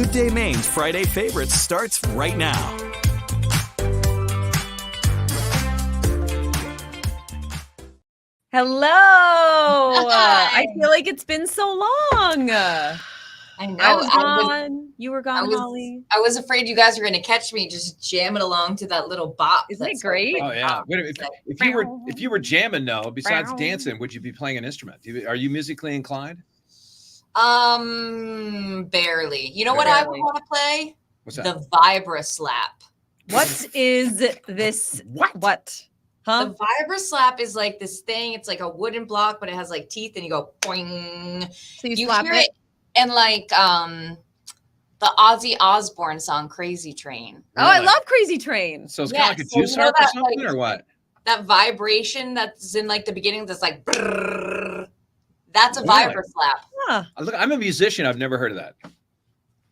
Good Day Maine's Friday Favorites starts right now. Hello. I feel like it's been so long. I know. I was gone. You were gone, Holly. I was afraid you guys were going to catch me just jamming along to that little bop. Isn't it great? Oh yeah. If you were jamming, though, besides dancing, would you be playing an instrument? Are you musically inclined? Barely. You know what I would want to play? What's that? The Vibra Slap. What is this? What? Huh? The Vibra Slap is like this thing. It's like a wooden block, but it has like teeth, and you go boing. So you slap hear it? And like the Ozzy Osbourne song "Crazy Train." Oh, I love Crazy Train. So it's kind of like a juice harp or something, or what? That vibration that's in like the beginning that's like brrr, that's a Vibra Slap. Huh. Look, I'm a musician. I've never heard of that.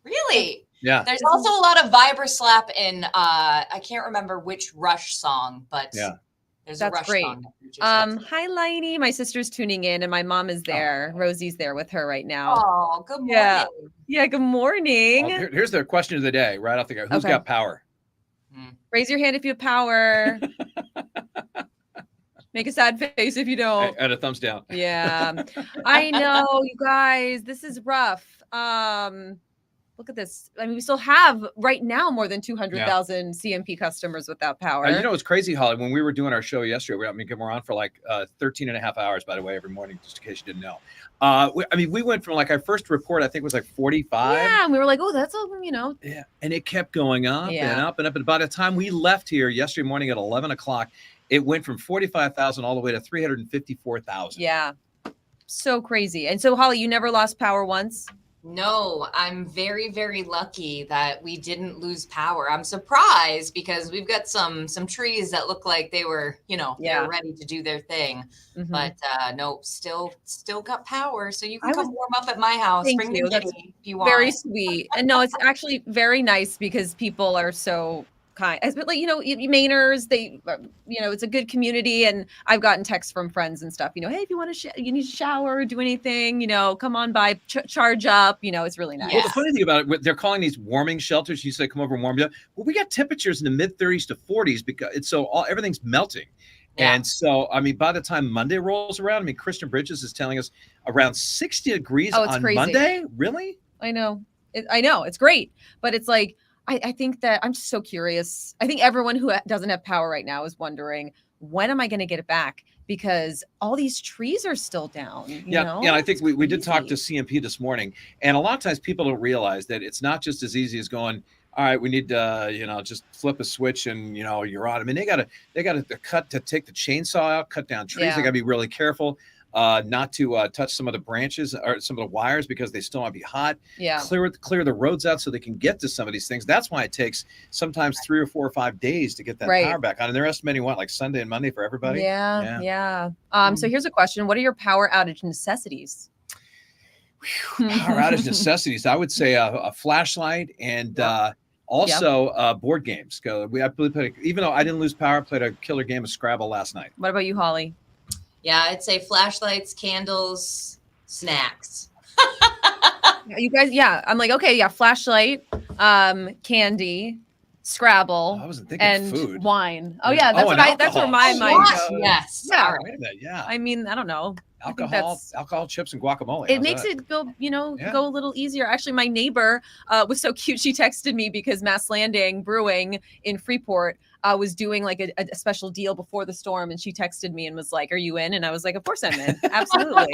Really? Yeah. There's also a lot of Vibra Slap in I can't remember which Rush song, but yeah. There's That's a Rush great. song. Hi, Lainey. My sister's tuning in, and my mom is there. Rosie's there with her right now. Oh, good morning. Yeah. Good morning. Here's the question of the day, right off the go. Who's got power? Raise your hand if you have power. Make a sad face if you don't. And a thumbs down. Yeah. I know, you guys. This is rough. Look at this. I mean, we still have right now more than 200,000 CMP customers without power. You know, it's crazy, Holly. When we were doing our show yesterday, we're on for like 13 and a half hours, by the way, every morning, just in case you didn't know. We went from like our first report, I think was like 45. Yeah, and we were like, oh, that's all, Yeah, and it kept going up and up and up. And by the time we left here yesterday morning at 11 o'clock, it went from 45,000 all the way to 354,000. Yeah, so crazy. And so, Holly, you never lost power once? No, I'm very, very lucky that we didn't lose power. I'm surprised because we've got some trees that look like they were, they were ready to do their thing. Mm-hmm. But no, still got power. So you can come warm up at my house. Thank you. That's if you want. Very sweet. And no, it's actually very nice because people are so kind. But like, Mainers, they, it's a good community. And I've gotten texts from friends and stuff, hey, if you want to, you need to shower, do anything, come on by, charge up, it's really nice. Well, the funny thing about it, they're calling these warming shelters. You say, come over and warm you up. Well, we got temperatures in the mid 30s to 40s because everything's melting. Yeah. And so, by the time Monday rolls around, Christian Bridges is telling us around 60 degrees on crazy. Monday. Really? I know. It's great. But it's like, I think that I'm just so curious. I think everyone who doesn't have power right now is wondering, when am I going to get it back? Because all these trees are still down. Yeah, I think we did talk to CMP this morning. And a lot of times people don't realize that it's not just as easy as going, all right, we need to, just flip a switch and, you're on. They got to take the chainsaw out, cut down trees. Yeah. They got to be really careful. Not to touch some of the branches or some of the wires because they still might be hot. Yeah. Clear the roads out so they can get to some of these things. That's why it takes sometimes 3 or 4 or 5 days to get that power back on. And they're estimating like Sunday and Monday for everybody. Yeah. So here's a question. What are your power outage necessities? Power outage necessities. I would say a flashlight and also board games. Even though I didn't lose power, I played a killer game of Scrabble last night. What about you, Holly? Yeah, I'd say flashlights, candles, snacks. You guys, I'm like, okay, flashlight, candy, Scrabble, I wasn't thinking and food. Wine. Oh yeah, that's where my mind goes. Yes. Yeah. Wait a minute, yeah. I don't know. Alcohol, chips, and guacamole. It makes it go, go a little easier. Actually, my neighbor was so cute. She texted me because Mass Landing Brewing in Freeport was doing like a special deal before the storm, and she texted me and was like, "Are you in?" And I was like, "Of course I'm in, absolutely."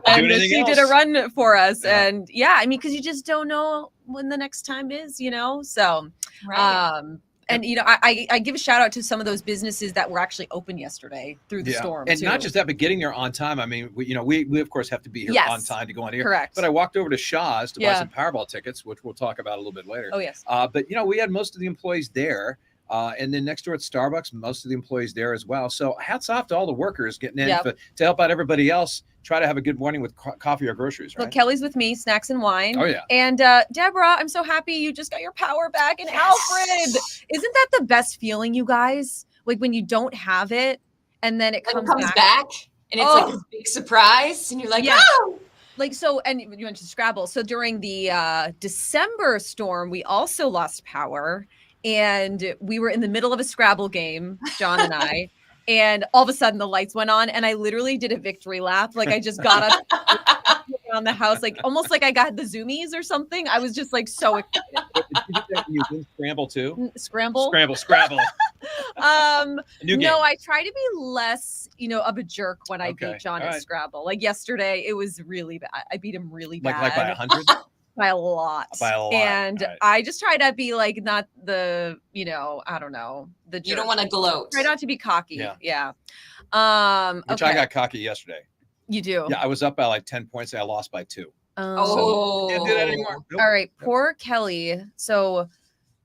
And she did a run for us, and because you just don't know when the next time is, So, right. And I give a shout out to some of those businesses that were actually open yesterday through the storm, and too. not just that, but getting there on time. We of course have to be here on time to go on here. Correct. But I walked over to Shaw's to buy some Powerball tickets, which we'll talk about a little bit later. Oh yes. But we had most of the employees there. And then next door at Starbucks, most of the employees there as well. So hats off to all the workers getting in to help out everybody else. Try to have a good morning with coffee or groceries, right? Well, Kelly's with me, snacks and wine. Oh, yeah. And Deborah, I'm so happy you just got your power back. And Alfred, isn't that the best feeling, you guys? Like when you don't have it and then it comes back. And it's like a big surprise. And you're like, oh, like, so, and you mentioned Scrabble. So during the December storm, we also lost power, and we were in the middle of a Scrabble game, John and I, and all of a sudden the lights went on, and I literally did a victory lap. Like, I just got up around the house, like almost like I got the zoomies or something. I was just like so excited. Did you do that when you win Scramble too? Scramble. Scrabble. No, I try to be less, of a jerk when I beat John at Scrabble. Like yesterday, it was really bad. I beat him really bad. Like by 100? By a lot. And I just try to be like, not the, I don't know. The jerk. You don't want to gloat. Try not to be cocky. Yeah. Which I got cocky yesterday. You do? Yeah, I was up by like 10 points and I lost by 2. Oh. So, can't do that anymore. Nope. All right. Poor Kelly. So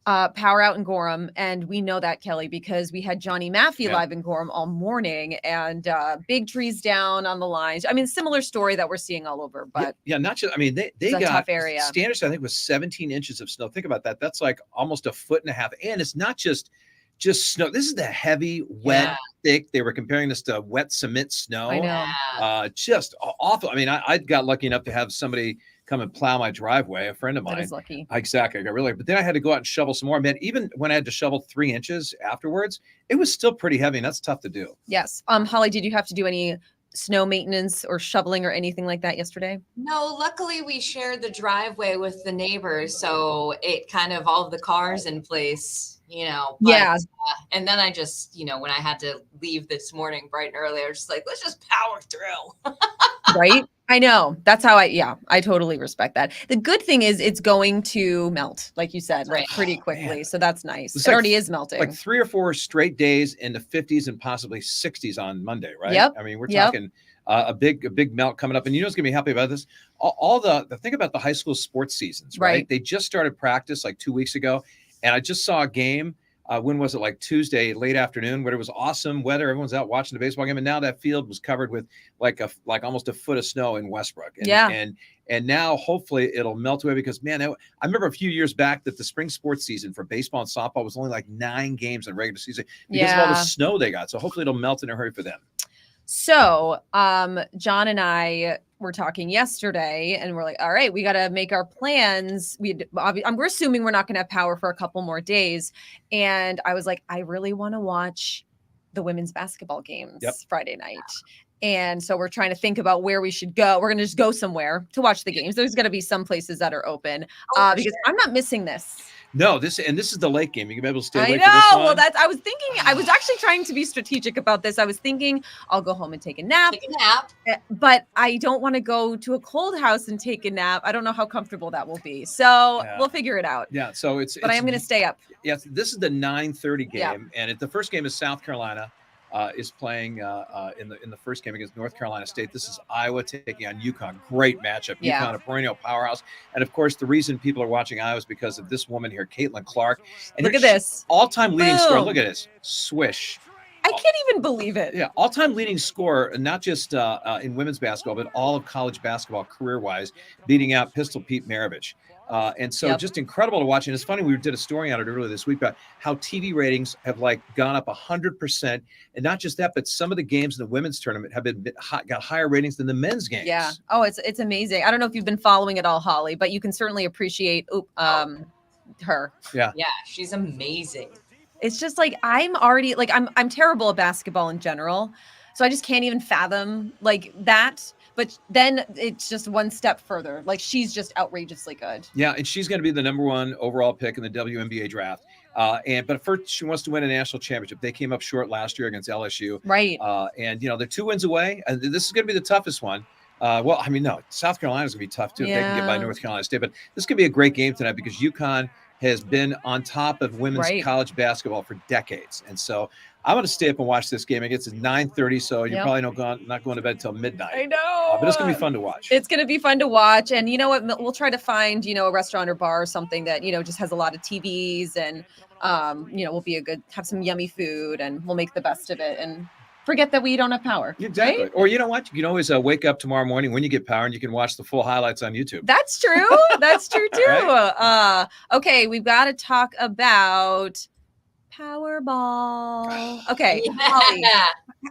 power out in Gorham. And we know that, Kelly, because we had Johnny Maffey live in Gorham all morning, and big trees down on the lines. I mean, similar story that we're seeing all over, but not just, I mean, they got a tough area. Standish, I think, was 17 inches of snow. Think about that. That's like almost 1.5 feet. And it's not just snow. This is the heavy, wet, thick. They were comparing this to wet cement snow. I know. Just awful. I mean, I got lucky enough to have somebody come and plow my driveway, a friend of mine. That is lucky. Exactly. I got really, but then I had to go out and shovel some more. Man, even when I had to shovel 3 inches afterwards, it was still pretty heavy, and that's tough to do. Yes. Holly, did you have to do any snow maintenance or shoveling or anything like that yesterday? No, luckily we shared the driveway with the neighbors, so it kind of all of the cars in place, But, and then I just, when I had to leave this morning bright and early, I was just like, let's just power through. Right? I know. That's how I totally respect that. The good thing is it's going to melt, like you said, pretty quickly. So that's nice. It already is melting. Like 3 or 4 straight days in the 50s and possibly 60s on Monday, right? Yep. I mean, we're talking a big melt coming up. And who's going to be happy about this? All the thing about the high school sports seasons, right? They just started practice like 2 weeks ago. And I just saw a game. When was it? Like Tuesday, late afternoon, where it was awesome weather. Everyone's out watching the baseball game, and now that field was covered with like almost 1 foot of snow in Westbrook. And now hopefully it'll melt away, because man, I remember a few years back that the spring sports season for baseball and softball was only like 9 games in regular season because of all the snow they got. So hopefully it'll melt in a hurry for them. So, John and I were talking yesterday, and we're like, all right, we got to make our plans. We're assuming we're not going to have power for a couple more days. And I was like, I really want to watch the women's basketball games Friday night. And so we're trying to think about where we should go. We're going to just go somewhere to watch the games. There's going to be some places that are open because I'm not missing this. No, this is the late game. You can be able to stay awake for this one. Well, I was actually trying to be strategic about this. I was thinking I'll go home and take a nap. But I don't want to go to a cold house and take a nap. I don't know how comfortable that will be. So we'll figure it out. Yeah. So But I am going to stay up. Yes. This is the 9:30 game. And the first game is South Carolina. Is playing in the first game against North Carolina State. This is Iowa taking on UConn. Great matchup. UConn, a perennial powerhouse. And of course, the reason people are watching Iowa is because of this woman here, Caitlin Clark. And look at this. All-time leading scorer. Look at this. Swish. I can't even believe it. Yeah, all-time leading scorer, not just in women's basketball, but all of college basketball career-wise, beating out Pistol Pete Maravich. And so just incredible to watch. And it's funny, we did a story on it earlier this week about how TV ratings have gone up 100%. And not just that, but some of the games in the women's tournament have got higher ratings than the men's games. Yeah. Oh, it's amazing. I don't know if you've been following it all, Holly, but you can certainly appreciate her. Yeah. Yeah, she's amazing. It's just like, I'm terrible at basketball in general. So I just can't even fathom that. But then it's just one step further. She's just outrageously good. Yeah, and she's going to be the #1 overall pick in the WNBA draft. But first, she wants to win a national championship. They came up short last year against LSU. Right. And they're 2 wins away. And this is going to be the toughest one. South Carolina is going to be tough too if they can get by North Carolina State. But this could be a great game tonight because UConn has been on top of women's college basketball for decades. And so I'm going to stay up and watch this game. I guess it's 9:30, so you're probably not going to bed until midnight. I know. But it's going to be fun to watch. It's going to be fun to watch. And you know what? We'll try to find, a restaurant or bar or something that, just has a lot of TVs and, will be have some yummy food, and we'll make the best of it and forget that we don't have power. Exactly. Right? Or you know what? You can always wake up tomorrow morning when you get power and you can watch the full highlights on YouTube. That's true. That's true too. Right? Okay. We've got to talk about Powerball. Okay. Holly,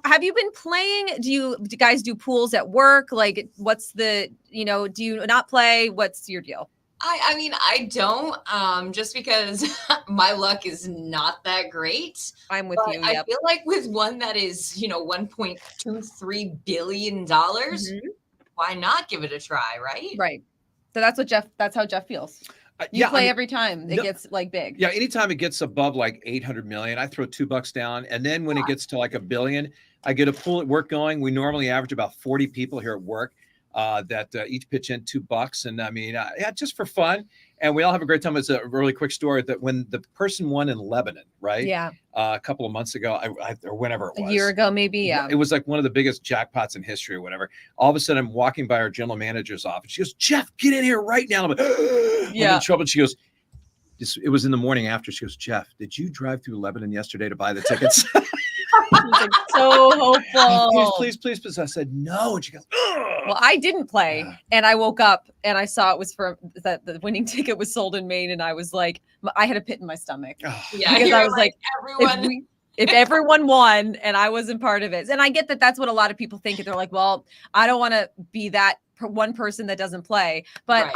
have you been playing? Do you guys do pools at work? Like, what's the, do you not play? What's your deal? I mean, I don't, just because my luck is not that great. I'm with you. I feel like with one that is, $1.23 billion, why not give it a try, right? Right. So that's how Jeff feels. You play every time it gets like big. Yeah, anytime it gets above like 800 million, I throw $2 down. And then when it gets to like $1 billion, I get a pool at work going. We normally average about 40 people here at work that each pitch in $2. And I mean, just for fun. And we all have a great time. It's a really quick story that when the person won in Lebanon, right? Yeah. A couple of months ago, or whenever it was. A year ago, maybe. Yeah. It was like one of the biggest jackpots in history or whatever. All of a sudden, I'm walking by our general manager's office. She goes, "Jeff, get in here right now." I'm like, I'm in trouble. And she goes, it was in the morning after. She goes, "Jeff, did you drive through Lebanon yesterday to buy the tickets?" Like, so hopeful. Please. I said, "No." And she goes, "Ugh." Well, I didn't play, and I woke up and I saw it was that the winning ticket was sold in Maine, and I was like, I had a pit in my stomach. Yeah, because I was like, everyone. If everyone won and I wasn't part of it, and I get that that's what a lot of people think. They're like, well, I don't want to be that one person that doesn't play, but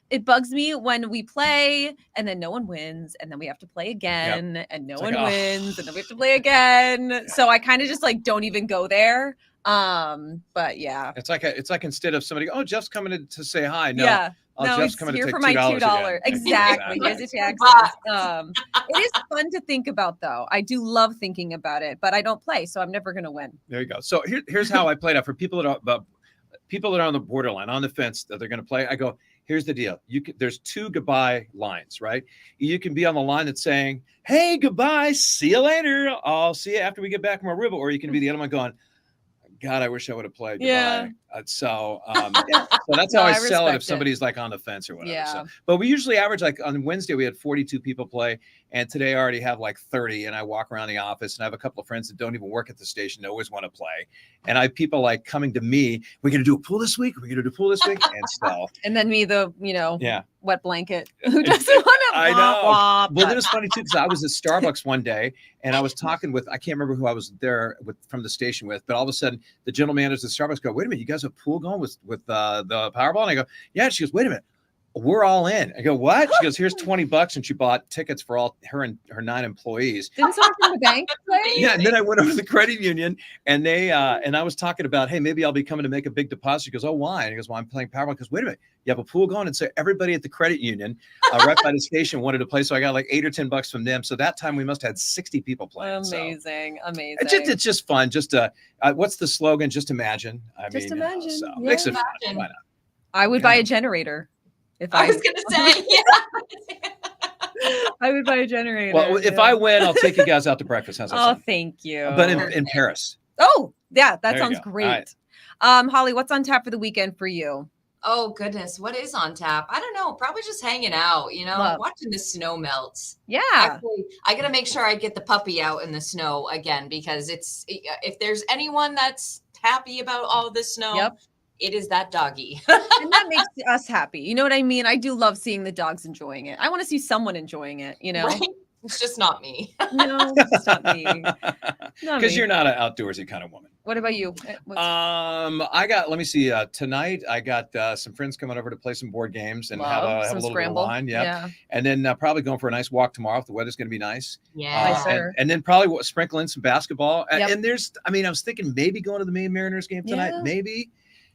it bugs me when we play and then no one wins, and then we have to play again, and no one wins, and then we have to play again. So I kind of just like don't even go there. But yeah, it's like instead of somebody, "Oh, Jeff's coming to say hi." No, no, Jeff's it's coming here to take for my $2. Exactly. Here's your taxes. It is fun to think about, though. I do love thinking about it, but I don't play, so I'm never going to win. There you go. So here's how I played out for people that are on the borderline, on the fence, that they're going to play. I go, here's the deal. There's 2 goodbye lines, right? You can be on the line that's saying, "Hey, goodbye, see you later. I'll see you after we get back from Aruba," or you can be the other one going, "God, I wish I would have played." Yeah. So that's how I sell it if somebody's like on the fence or whatever. Yeah. So, but we usually average, like on Wednesday, we had 42 people play. And today I already have like 30. And I walk around the office and I have a couple of friends that don't even work at the station. They always want to play. And I have people like coming to me, "We're going to do a pool this week. We're going to do a pool this week." And so. And then me, the, wet blanket who doesn't want to. I know. Well, it was funny too, because I was at Starbucks one day and I was talking with, I can't remember who I was there with from the station with, but all of a sudden the general manager at Starbucks go, "Wait a minute, you guys have a pool going with the Powerball?" And I go, "Yeah." She goes, "Wait a minute, we're all in." I go, "What?" She goes, "Here's $20," and she bought tickets for all her and her 9 employees. Didn't someone from the bank play? Yeah, and then I went over to the credit union, and they and I was talking about, "Hey, maybe I'll be coming to make a big deposit." She goes, "Oh, why?" And he goes, "Well, I'm playing Powerball." Because wait a minute, you have a pool going, and so everybody at the credit union, right by the station, wanted to play. So I got like $8 or $10 from them. So that time we must have had 60 people playing. Amazing. It's just fun. Just what's the slogan? Just imagine. Imagine. So makes it fun. Why not? I would buy a generator. If I was going to say, I would buy a generator. Well, if I win, I'll take you guys out to breakfast. How's that sound? Thank you. But in Paris. Oh, yeah, that sounds great. Right. Holly, what's on tap for the weekend for you? Oh, goodness. What is on tap? I don't know. Probably just hanging out, watching the snow melt. Yeah. Actually, I got to make sure I get the puppy out in the snow again, because if there's anyone that's happy about all the snow, it is that doggy. And that makes us happy. You know what I mean? I do love seeing the dogs enjoying it. I want to see someone enjoying it, Right? It's just not me. No, it's not me. Because you're not an outdoorsy kind of woman. What about you? Let me see. Tonight I got some friends coming over to play some board games and have a little bit of wine. Yeah. And then probably going for a nice walk tomorrow if the weather's going to be nice. Yeah. And then probably sprinkle in some basketball. And I was thinking maybe going to the Maine Mariners game tonight. Maybe.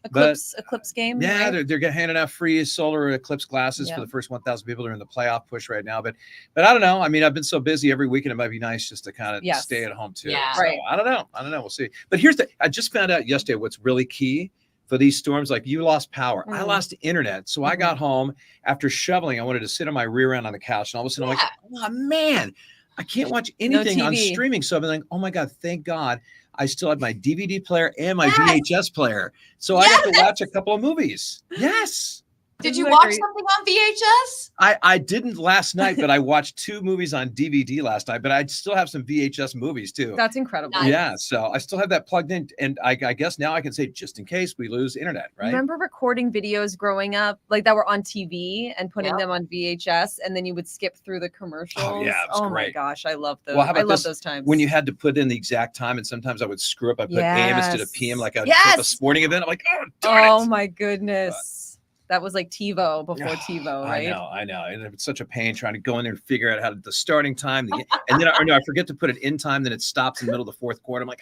Eclipse game. Yeah, right? they're handing out free solar eclipse glasses for the first 1,000 people that are in the playoff push right now. But I don't know. I've been so busy every weekend. It might be nice just to kind of stay at home too. Yeah. So, right. I don't know. We'll see. But I just found out yesterday what's really key for these storms. Like you lost power. I lost the internet. So I got home after shoveling. I wanted to sit on my rear end on the couch. And all of a sudden I'm like, oh man, I can't watch anything on streaming. So I've been like, oh my God, thank God. I still have my DVD player and my VHS player. So I got to watch a couple of movies. Yes. Did you watch something on VHS? I didn't last night, but I watched 2 movies on DVD last night, but I still have some VHS movies too. That's incredible. Nice. Yeah, so I still have that plugged in, and I guess now I can say, just in case we lose internet, right? Remember recording videos growing up, like that were on TV and putting them on VHS, and then you would skip through the commercials. Oh, yeah, it was oh great. my gosh, I love those. Well, how about I love this? those times. When you had to put in the exact time, and sometimes I would screw up. I put AM instead of PM, like a sporting event. I'm like, oh, darn it. My goodness. That was like TiVo before TiVo, right? I know. And it's such a pain trying to go in there and figure out how the starting time, and then I forget to put it in time, then it stops in the middle of the 4th quarter. I'm like,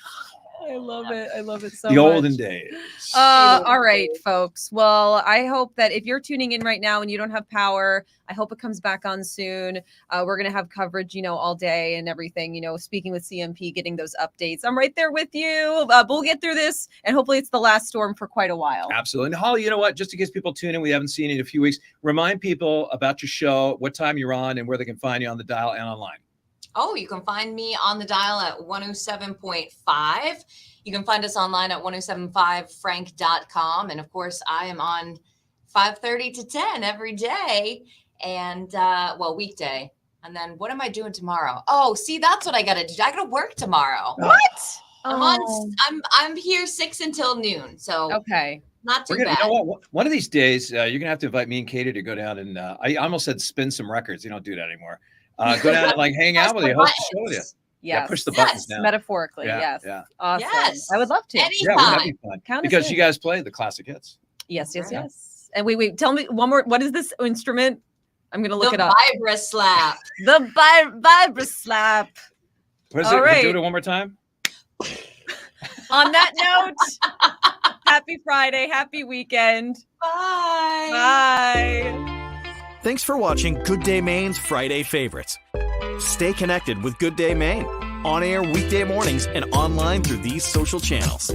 I love it. I love it so the much. olden days. All right, folks. Well, I hope that if you're tuning in right now and you don't have power, I hope it comes back on soon. We're going to have coverage, all day and everything, speaking with CMP, getting those updates. I'm right there with you. We'll get through this, and hopefully it's the last storm for quite a while. Absolutely. And Holly, you know what? Just in case people tune in, we haven't seen you in a few weeks. Remind people about your show, what time you're on, and where they can find you on the dial and online. Oh, you can find me on the dial at 107.5. You can find us online at 1075frank.com. And of course, I am on 5:30 to 10 every day. And weekday. And then what am I doing tomorrow? Oh, see, that's what I gotta do. I gotta work tomorrow. What? I'm here 6 until noon. So okay. Not too bad. You know what? One of these days, you're gonna have to invite me and Katie to go down and I almost said spin some records. You don't do that anymore. Go down and hang out with you, host the show with you. Yes. Yeah, push the buttons down. Metaphorically, yes. Yeah. Awesome. Yes. I would love to. Anytime. Yeah, that'd be fun. Because you guys play the classic hits. Yes. And wait, tell me one more. What is this instrument? I'm going to look it up. The vibra slap. The vibra slap. What is it? Right. Do it one more time. On that note, happy Friday. Happy weekend. Bye. Bye. Thanks for watching Good Day Maine's Friday Favorites. Stay connected with Good Day Maine, on air weekday mornings and online through these social channels.